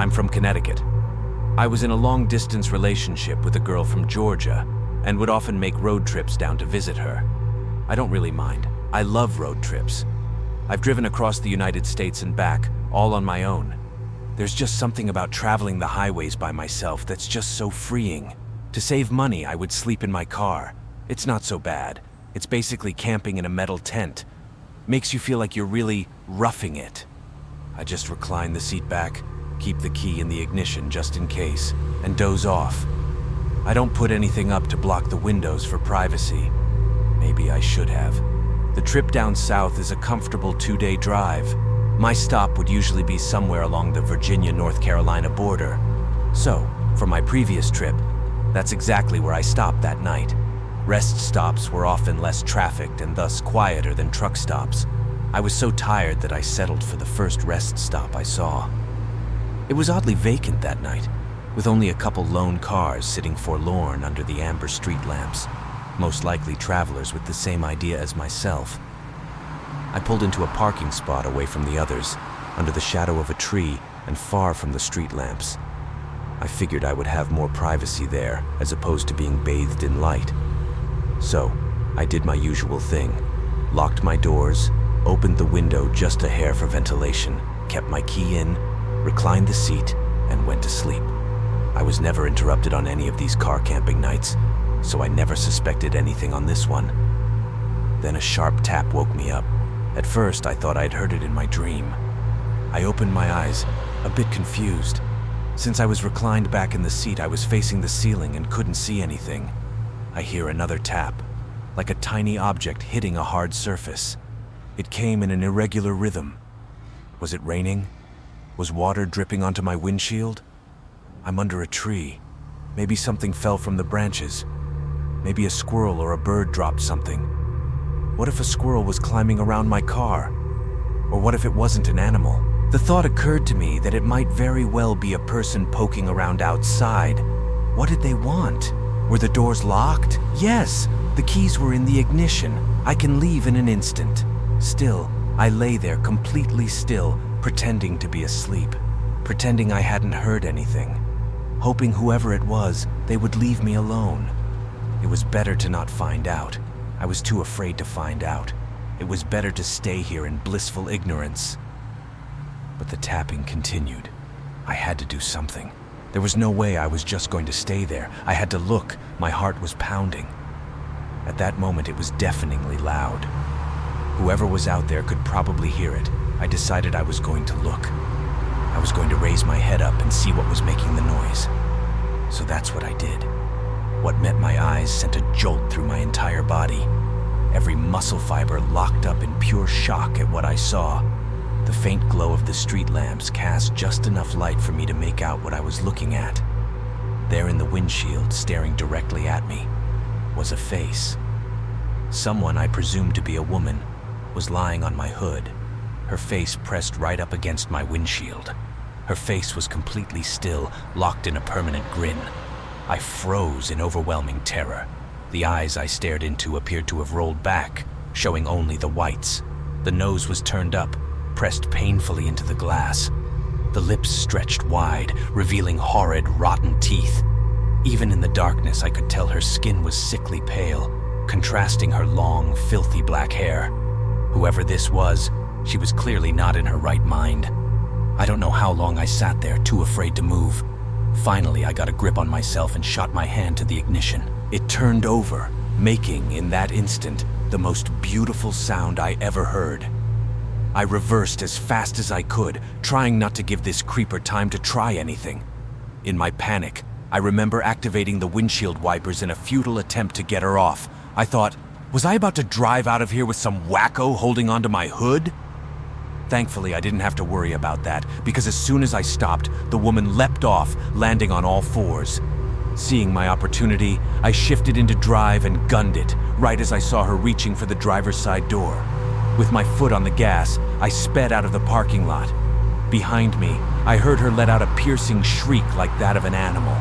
I'm from Connecticut. I was in a long-distance relationship with a girl from Georgia and would often make road trips down to visit her. I don't really mind. I love road trips. I've driven across the United States and back, all on my own. There's just something about traveling the highways by myself that's just so freeing. To save money, I would sleep in my car. It's not so bad. It's basically camping in a metal tent. Makes you feel like you're really roughing it. I just recline the seat back, keep the key in the ignition just in case, and doze off. I don't put anything up to block the windows for privacy. Maybe I should have. The trip down south is a comfortable 2-day drive. My stop would usually be somewhere along the Virginia-North Carolina border. So, for my previous trip, that's exactly where I stopped that night. Rest stops were often less trafficked and thus quieter than truck stops. I was so tired that I settled for the first rest stop I saw. It was oddly vacant that night, with only a couple lone cars sitting forlorn under the amber street lamps, most likely travelers with the same idea as myself. I pulled into a parking spot away from the others, under the shadow of a tree and far from the street lamps. I figured I would have more privacy there, as opposed to being bathed in light. So, I did my usual thing, locked my doors, opened the window just a hair for ventilation, kept my key in, reclined the seat, and went to sleep. I was never interrupted on any of these car camping nights, so I never suspected anything on this one. Then a sharp tap woke me up. At first, I thought I'd heard it in my dream. I opened my eyes, a bit confused. Since I was reclined back in the seat, I was facing the ceiling and couldn't see anything. I hear another tap, like a tiny object hitting a hard surface. It came in an irregular rhythm. Was it raining? Was water dripping onto my windshield? I'm under a tree. Maybe something fell from the branches. Maybe a squirrel or a bird dropped something. What if a squirrel was climbing around my car? Or what if it wasn't an animal? The thought occurred to me that it might very well be a person poking around outside. What did they want? Were the doors locked? Yes, the keys were in the ignition. I can leave in an instant. Still, I lay there completely still, pretending to be asleep, pretending I hadn't heard anything, hoping whoever it was, they would leave me alone. It was better to not find out. I was too afraid to find out. It was better to stay here in blissful ignorance. But the tapping continued. I had to do something. There was no way I was just going to stay there. I had to look. My heart was pounding. At that moment, it was deafeningly loud. Whoever was out there could probably hear it. I decided I was going to look. I was going to raise my head up and see what was making the noise. So that's what I did. What met my eyes sent a jolt through my entire body. Every muscle fiber locked up in pure shock at what I saw. The faint glow of the street lamps cast just enough light for me to make out what I was looking at. There in the windshield, staring directly at me, was a face. Someone I presumed to be a woman was lying on my hood, her face pressed right up against my windshield. Her face was completely still, locked in a permanent grin. I froze in overwhelming terror. The eyes I stared into appeared to have rolled back, showing only the whites. The nose was turned up, pressed painfully into the glass. The lips stretched wide, revealing horrid, rotten teeth. Even in the darkness, I could tell her skin was sickly pale, contrasting her long, filthy black hair. Whoever this was, she was clearly not in her right mind. I don't know how long I sat there, too afraid to move. Finally, I got a grip on myself and shot my hand to the ignition. It turned over, making, in that instant, the most beautiful sound I ever heard. I reversed as fast as I could, trying not to give this creeper time to try anything. In my panic, I remember activating the windshield wipers in a futile attempt to get her off. I thought, was I about to drive out of here with some wacko holding onto my hood? Thankfully, I didn't have to worry about that, because as soon as I stopped, the woman leapt off, landing on all fours. Seeing my opportunity, I shifted into drive and gunned it, right as I saw her reaching for the driver's side door. With my foot on the gas, I sped out of the parking lot. Behind me, I heard her let out a piercing shriek like that of an animal.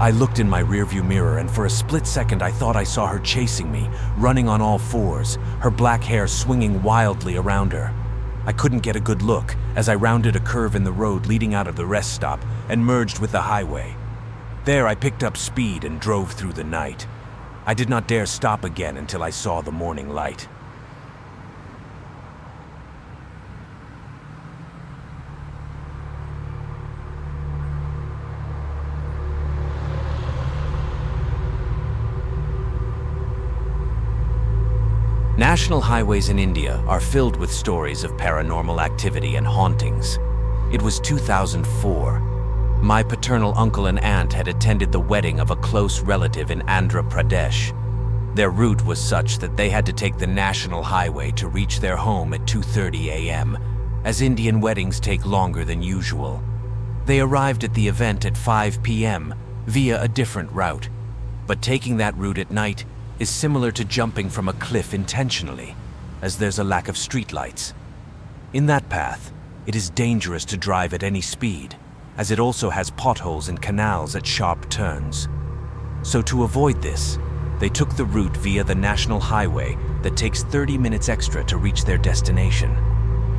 I looked in my rearview mirror, and for a split second I thought I saw her chasing me, running on all fours, her black hair swinging wildly around her. I couldn't get a good look as I rounded a curve in the road leading out of the rest stop, and merged with the highway. There I picked up speed and drove through the night. I did not dare stop again until I saw the morning light. National highways in India are filled with stories of paranormal activity and hauntings. It was 2004. My paternal uncle and aunt had attended the wedding of a close relative in Andhra Pradesh. Their route was such that they had to take the national highway to reach their home at 2:30 a.m., as Indian weddings take longer than usual. They arrived at the event at 5 p.m. via a different route, but taking that route at night is similar to jumping from a cliff intentionally, as there's a lack of streetlights. In that path, it is dangerous to drive at any speed, as it also has potholes and canals at sharp turns. So to avoid this, they took the route via the national highway that takes 30 minutes extra to reach their destination.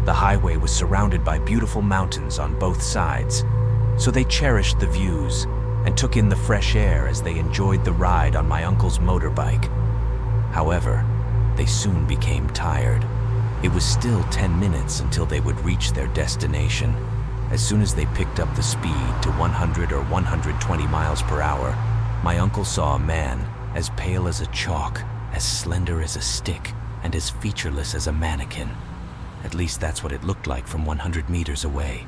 The highway was surrounded by beautiful mountains on both sides, so they cherished the views and took in the fresh air as they enjoyed the ride on my uncle's motorbike. However, they soon became tired. It was still 10 minutes until they would reach their destination. As soon as they picked up the speed to 100 or 120 miles per hour, my uncle saw a man as pale as a chalk, as slender as a stick, and as featureless as a mannequin. At least that's what it looked like from 100 meters away.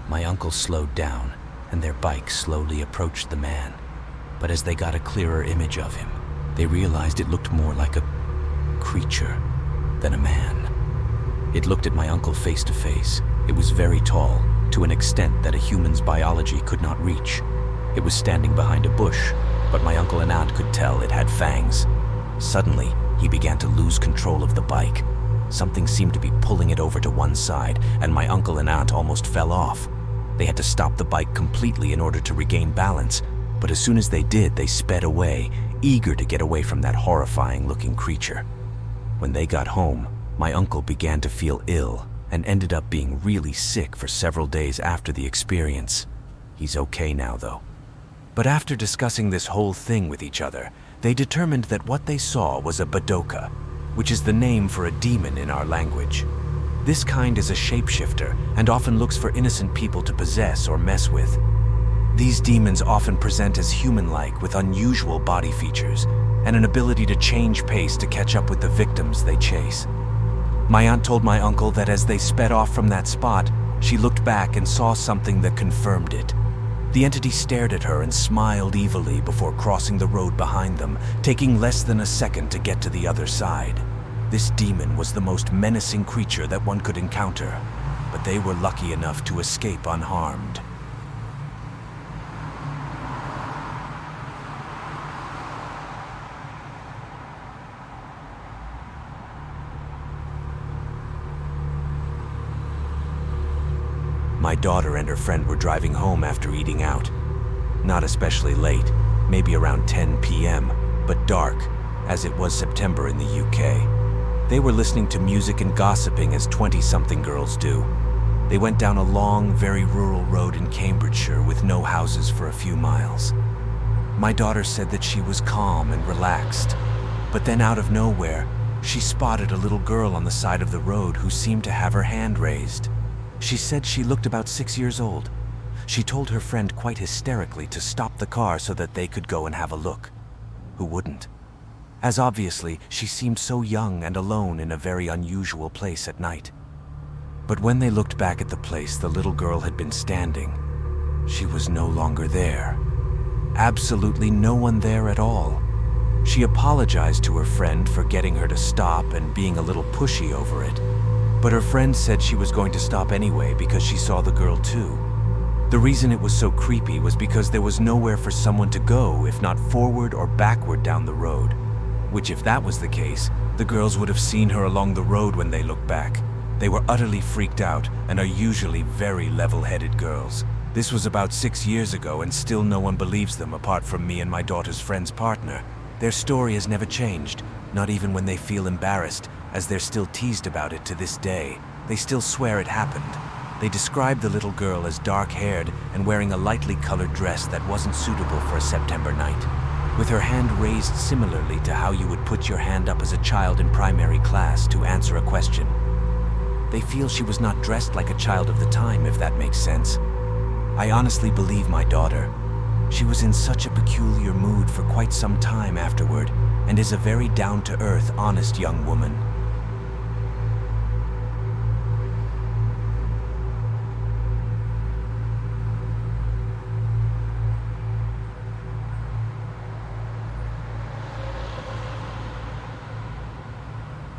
My uncle slowed down, and their bike slowly approached the man. But as they got a clearer image of him, they realized it looked more like a creature than a man. It looked at my uncle face to face. It was very tall, to an extent that a human's biology could not reach. It was standing behind a bush, but my uncle and aunt could tell it had fangs. Suddenly, he began to lose control of the bike. Something seemed to be pulling it over to one side, and my uncle and aunt almost fell off. They had to stop the bike completely in order to regain balance, but as soon as they did, they sped away, eager to get away from that horrifying-looking creature. When they got home, my uncle began to feel ill and ended up being really sick for several days after the experience. He's okay now, though. But after discussing this whole thing with each other, they determined that what they saw was a Badoka, which is the name for a demon in our language. This kind is a shapeshifter and often looks for innocent people to possess or mess with. These demons often present as human-like with unusual body features and an ability to change pace to catch up with the victims they chase. My aunt told my uncle that as they sped off from that spot, she looked back and saw something that confirmed it. The entity stared at her and smiled evilly before crossing the road behind them, taking less than a second to get to the other side. This demon was the most menacing creature that one could encounter, but they were lucky enough to escape unharmed. My daughter and her friend were driving home after eating out. Not especially late, maybe around 10 p.m., but dark, as it was September in the UK. They were listening to music and gossiping as 20-something girls do. They went down a long, very rural road in Cambridgeshire with no houses for a few miles. My daughter said that she was calm and relaxed, but then out of nowhere, she spotted a little girl on the side of the road who seemed to have her hand raised. She said she looked about 6 years old. She told her friend quite hysterically to stop the car so that they could go and have a look. Who wouldn't? As obviously, she seemed so young and alone in a very unusual place at night. But when they looked back at the place the little girl had been standing, she was no longer there. Absolutely no one there at all. She apologized to her friend for getting her to stop and being a little pushy over it. But her friend said she was going to stop anyway because she saw the girl too. The reason it was so creepy was because there was nowhere for someone to go if not forward or backward down the road. Which, if that was the case, the girls would have seen her along the road when they looked back. They were utterly freaked out and are usually very level-headed girls. This was about 6 years ago and still no one believes them apart from me and my daughter's friend's partner. Their story has never changed, not even when they feel embarrassed, as they're still teased about it to this day. They still swear it happened. They described the little girl as dark-haired and wearing a lightly colored dress that wasn't suitable for a September night, with her hand raised similarly to how you would put your hand up as a child in primary class to answer a question. They feel she was not dressed like a child of the time, if that makes sense. I honestly believe my daughter. She was in such a peculiar mood for quite some time afterward, and is a very down-to-earth, honest young woman.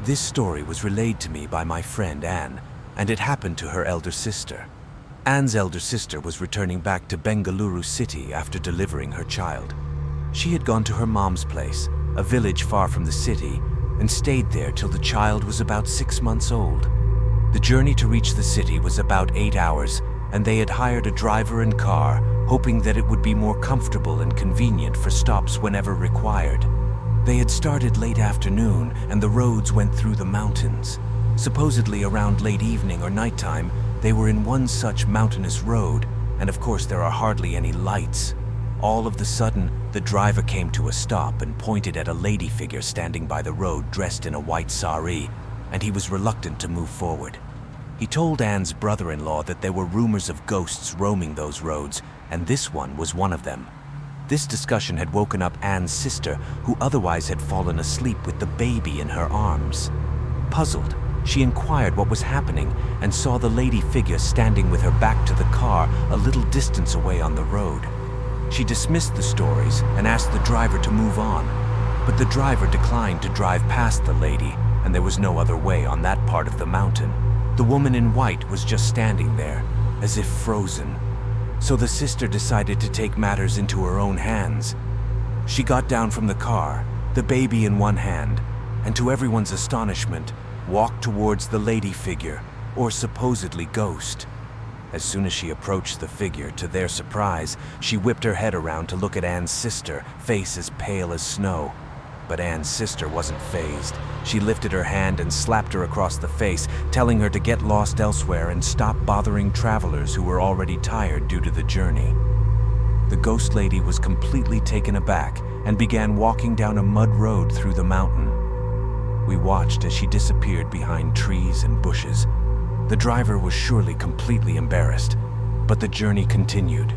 This story was relayed to me by my friend Anne, and it happened to her elder sister. Anne's elder sister was returning back to Bengaluru city after delivering her child. She had gone to her mom's place, a village far from the city, and stayed there till the child was about 6 months old. The journey to reach the city was about 8 hours, and they had hired a driver and car, hoping that it would be more comfortable and convenient for stops whenever required. They had started late afternoon, and the roads went through the mountains. Supposedly around late evening or nighttime, they were in one such mountainous road, and of course there are hardly any lights. All of the sudden, the driver came to a stop and pointed at a lady figure standing by the road dressed in a white sari, and he was reluctant to move forward. He told Anne's brother-in-law that there were rumors of ghosts roaming those roads, and this one was one of them. This discussion had woken up Anne's sister, who otherwise had fallen asleep with the baby in her arms. Puzzled, she inquired what was happening and saw the lady figure standing with her back to the car a little distance away on the road. She dismissed the stories and asked the driver to move on, but the driver declined to drive past the lady, and there was no other way on that part of the mountain. The woman in white was just standing there, as if frozen. So the sister decided to take matters into her own hands. She got down from the car, the baby in one hand, and to everyone's astonishment, walked towards the lady figure, or supposedly ghost. As soon as she approached the figure, to their surprise, she whipped her head around to look at Anne's sister, face as pale as snow. But Anne's sister wasn't fazed. She lifted her hand and slapped her across the face, telling her to get lost elsewhere and stop bothering travelers who were already tired due to the journey. The ghost lady was completely taken aback and began walking down a mud road through the mountain. We watched as she disappeared behind trees and bushes. The driver was surely completely embarrassed, but the journey continued.